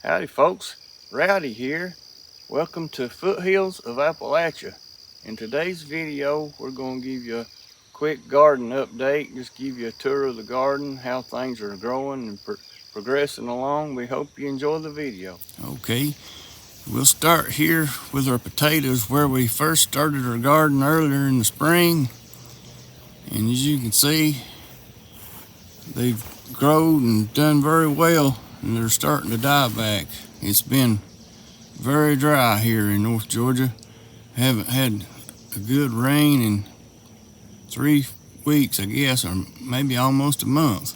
Howdy folks, Rowdy here. Welcome to Foothills of Appalachia. In today's video, we're going to give you a quick garden update, just give you a tour of the garden, how things are growing and progressing along. We hope you enjoy the video. Okay, we'll start here with our potatoes where we first started our garden earlier in the spring. And as you can see, they've grown and done very well, and they're starting to die back. It's been very dry here in North Georgia. Haven't had a good rain in 3 weeks, I guess, or maybe almost a month.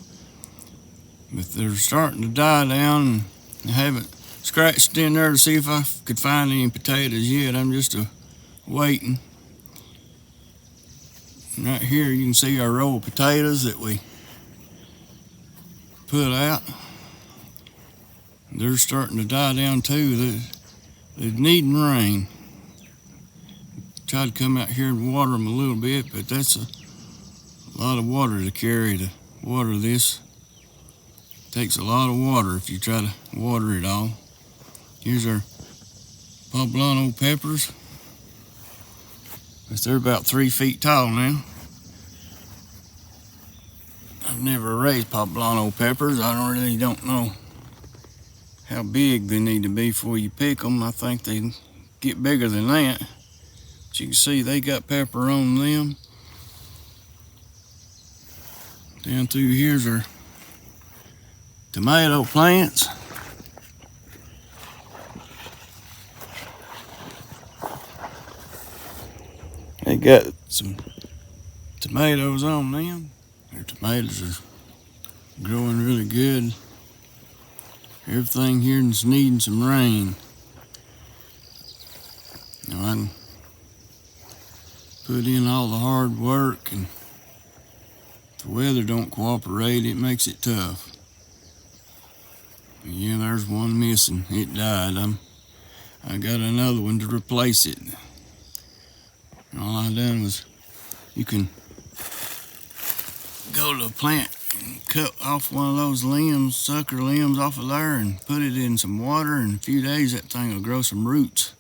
But they're starting to die down, and I haven't scratched in there to see if I could find any potatoes yet. I'm just waiting. Right here you can see our row of potatoes that we put out. They're starting to die down too. They're needing rain. Tried to come out here and water them a little bit, but that's a lot of water to carry to water this. Takes a lot of water if you try to water it all. Here's our poblano peppers. They're about 3 feet tall now. I've never raised poblano peppers. I really don't know how big they need to be before you pick them. I think they get bigger than that. But you can see they got pepper on them. Down through here's our tomato plants. They got some tomatoes on them. Their tomatoes are growing really good. Everything here is needing some rain. Now I can put in all the hard work, and if the weather don't cooperate, it makes it tough. Yeah, there's one missing. It died. I got another one to replace it. All I done was, you can go to a plant and cut off one of those limbs, sucker limbs off of there, and put it in some water. In a few days, that thing will grow some roots.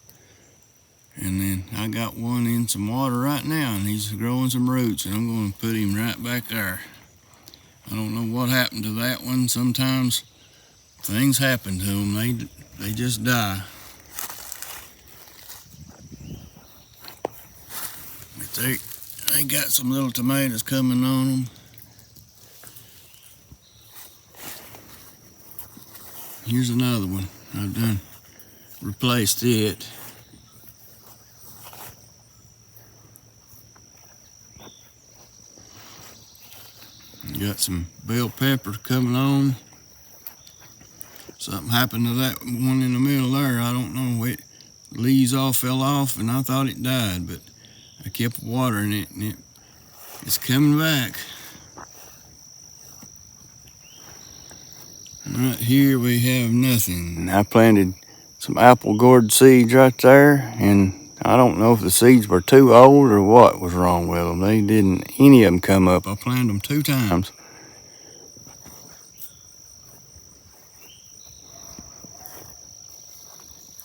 And then I got one in some water right now, and he's growing some roots, and I'm going to put him right back there. I don't know what happened to that one. Sometimes things happen to them. They just die. But they got some little tomatoes coming on them. Here's another one. I've done replaced it. Got some bell pepper coming on. Something happened to that one in the middle there. I don't know. Leaves all fell off, and I thought it died, but I kept watering it, and it's coming back. Right here we have nothing. I planted some apple gourd seeds right there, and I don't know if the seeds were too old or what was wrong with them. They didn't, any of them come up. I planted them 2 times.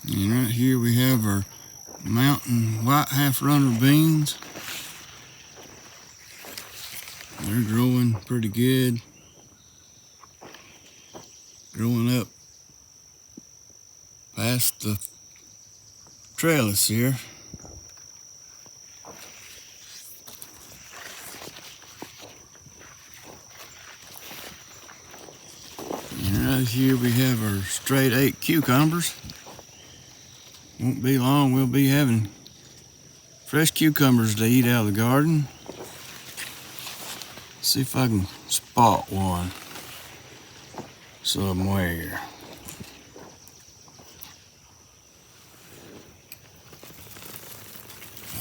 And right here we have our mountain white half-runner beans. They're growing pretty good. Growing up past the trellis here. And right here we have our straight 8 cucumbers. Won't be long, we'll be having fresh cucumbers to eat out of the garden. See if I can spot one somewhere.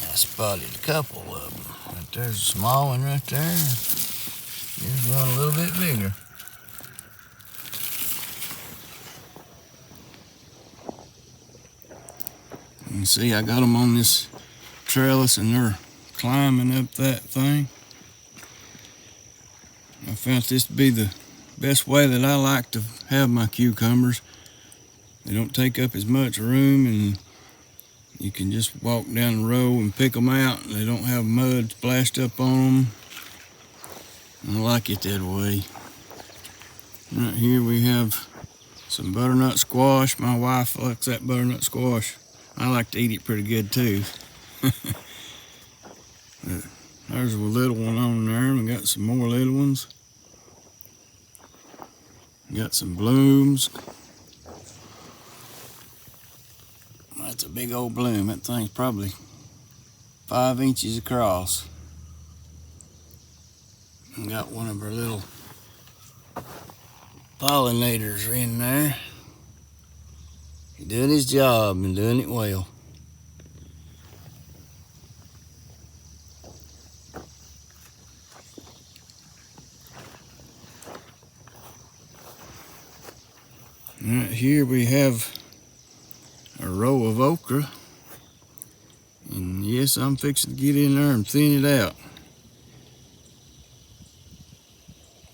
I spotted a couple of them. But there's a small one right there. There's one a little bit bigger. You can see I got them on this trellis, and they're climbing up that thing. I found this to be the best way that I like to have my cucumbers. They don't take up as much room, and you can just walk down the row and pick them out. They don't have mud splashed up on them. I like it that way. Right here we have some butternut squash. My wife likes that butternut squash. I like to eat it pretty good too. There's a little one on there, and we got some more little ones. Got some blooms. That's a big old bloom. That thing's probably 5 inches across. And got one of our little pollinators in there. He's doing his job and doing it well. Right here we have a row of okra. And yes, I'm fixing to get in there and thin it out.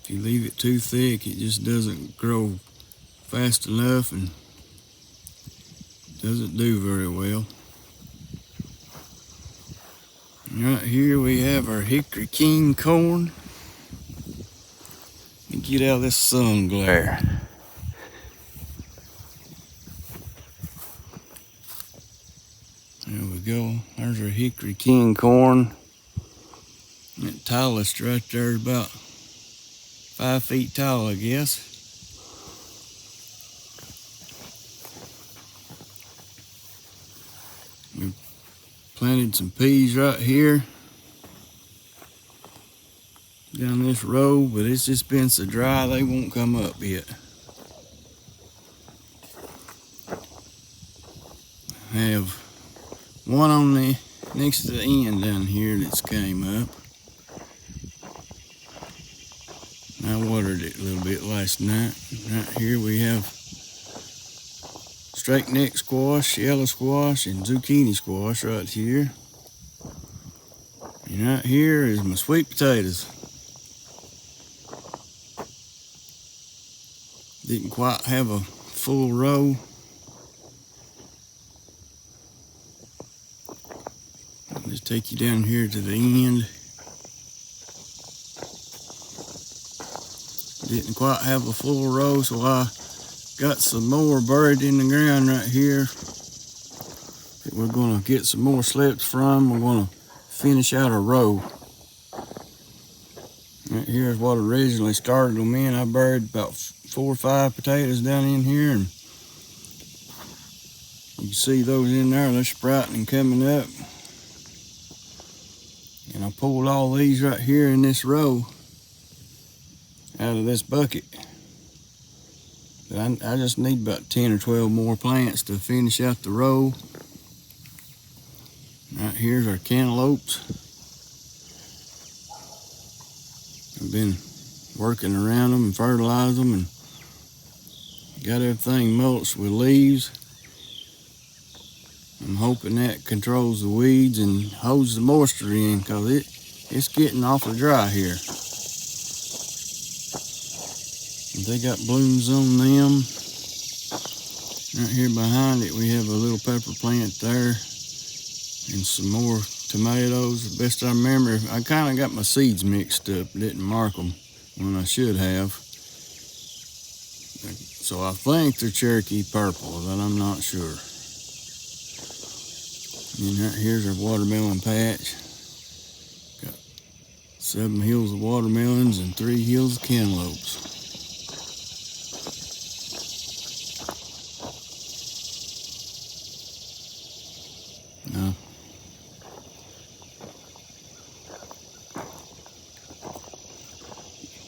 If you leave it too thick, it just doesn't grow fast enough and doesn't do very well. Right here we have our hickory king corn. Let me get out of this sun glare. There we go. There's our hickory king corn. That tallest right there is about 5 feet tall, I guess. We planted some peas right here down this row, but it's just been so dry they won't come up yet. I have one on the next to the end down here that's came up. I watered it a little bit last night. Right here we have straight neck squash, yellow squash, and zucchini squash right here. And right here is my sweet potatoes. Didn't quite have a full row. I'll just take you down here to the end. Didn't quite have a full row, so I got some more buried in the ground right here that we're gonna get some more slips from. We're gonna finish out a row. Right here is what originally started them in. I buried about 4 or 5 potatoes down in here, and you can see those in there. They're sprouting and coming up. And I pulled all these right here in this row out of this bucket. I just need about 10 or 12 more plants to finish out the row. Right here's our cantaloupes. I've been working around them and fertilizing them and got everything mulched with leaves. I'm hoping that controls the weeds and holds the moisture in, because it's getting awful dry here. They got blooms on them. Right here behind it we have a little pepper plant there and some more tomatoes. The best I remember, I kind of got my seeds mixed up, didn't mark them when I should have. So I think they're Cherokee purple, but I'm not sure. And right here's our watermelon patch. Got 7 hills of watermelons and 3 hills of cantaloupes. Now,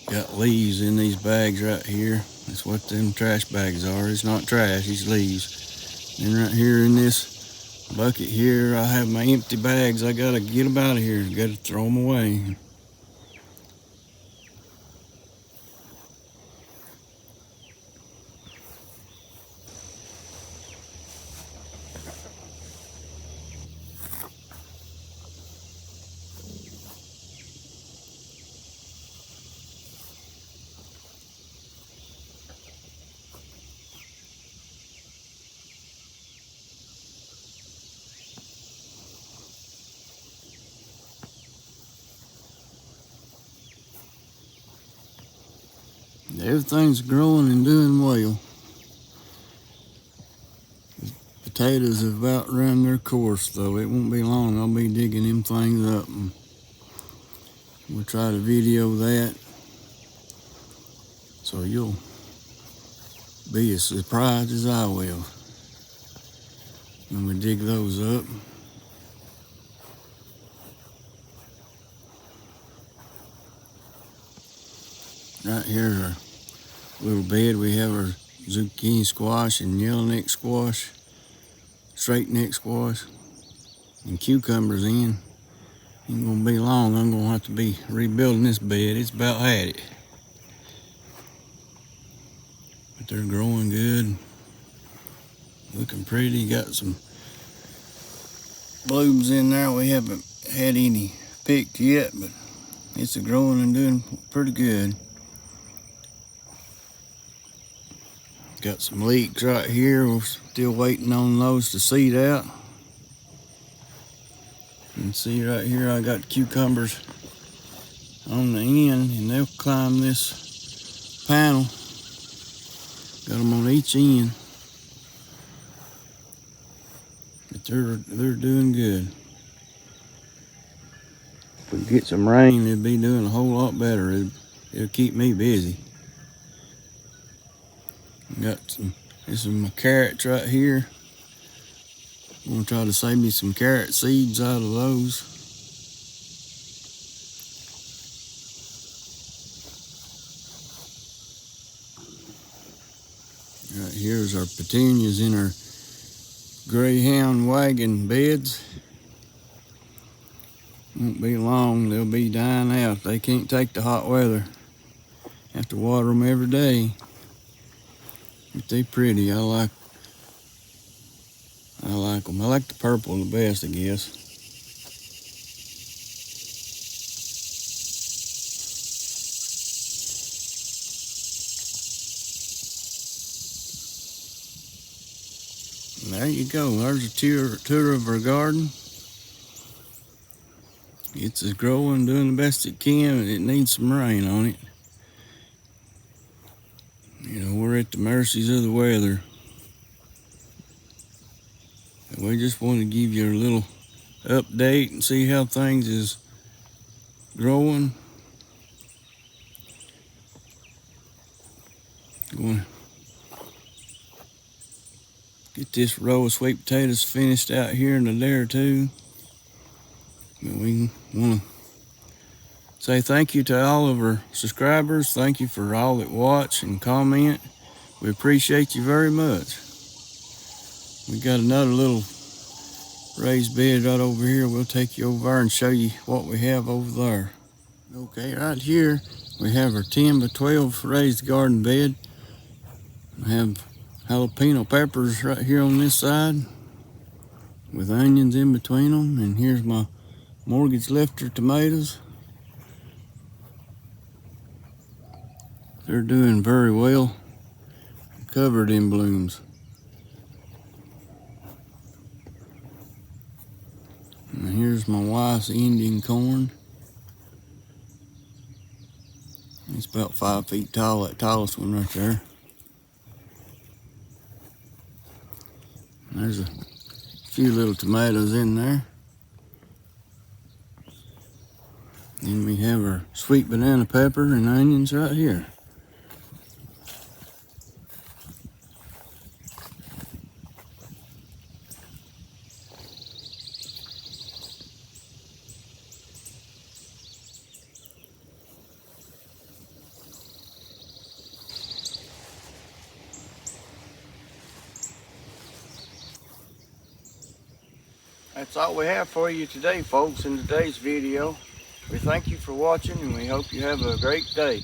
got leaves in these bags right here. That's what them trash bags are. It's not trash, it's leaves. And right here in this bucket here, I have my empty bags. I gotta get them out of here. Gotta throw them away. everything's growing and doing well. Potatoes have about run their course though. It won't be long. I'll be digging them things up and we'll try to video that. So you'll be as surprised as I will when we dig those up. Right here's our little bed. We have our zucchini squash and yellow neck squash, straight neck squash, and cucumbers in. Ain't gonna be long. I'm gonna have to be rebuilding this bed. It's about had it. But they're growing good, looking pretty. Got some blooms in there. We haven't had any picked yet, but it's growing and doing pretty good. Got some leeks right here. We're still waiting on those to seed out. You can see right here I got cucumbers on the end and they'll climb this panel. Got them on each end. But they're doing good. If we get some rain, it'll be doing a whole lot better. It'll keep me busy. Got some carrots right here. I'm gonna try to save me some carrot seeds out of those. Right here's our petunias in our Greyhound wagon beds. Won't be long, they'll be dying out. They can't take the hot weather. Have to water them every day. But they pretty. I like them. I like the purple the best, I guess. And there you go. There's a tour of our garden. It's growing, doing the best it can, and it needs some rain on it. You know, we're at the mercies of the weather. And we just want to give you a little update and see how things is growing. Going to get this row of sweet potatoes finished out here in a day or two. But we want to say thank you to all of our subscribers. Thank you for all that watch and comment. We appreciate you very much. We got another little raised bed right over here. We'll take you over there and show you what we have over there. Okay, right here we have our 10 by 12 raised garden bed. We have jalapeno peppers right here on this side with onions in between them. And here's my mortgage lifter tomatoes. They're doing very well, covered in blooms. And here's my wife's Indian corn. It's about 5 feet tall, that tallest one right there. And there's a few little tomatoes in there. Then we have our sweet banana pepper and onions right here. That's all we have for you today, folks, in today's video. We thank you for watching and we hope you have a great day.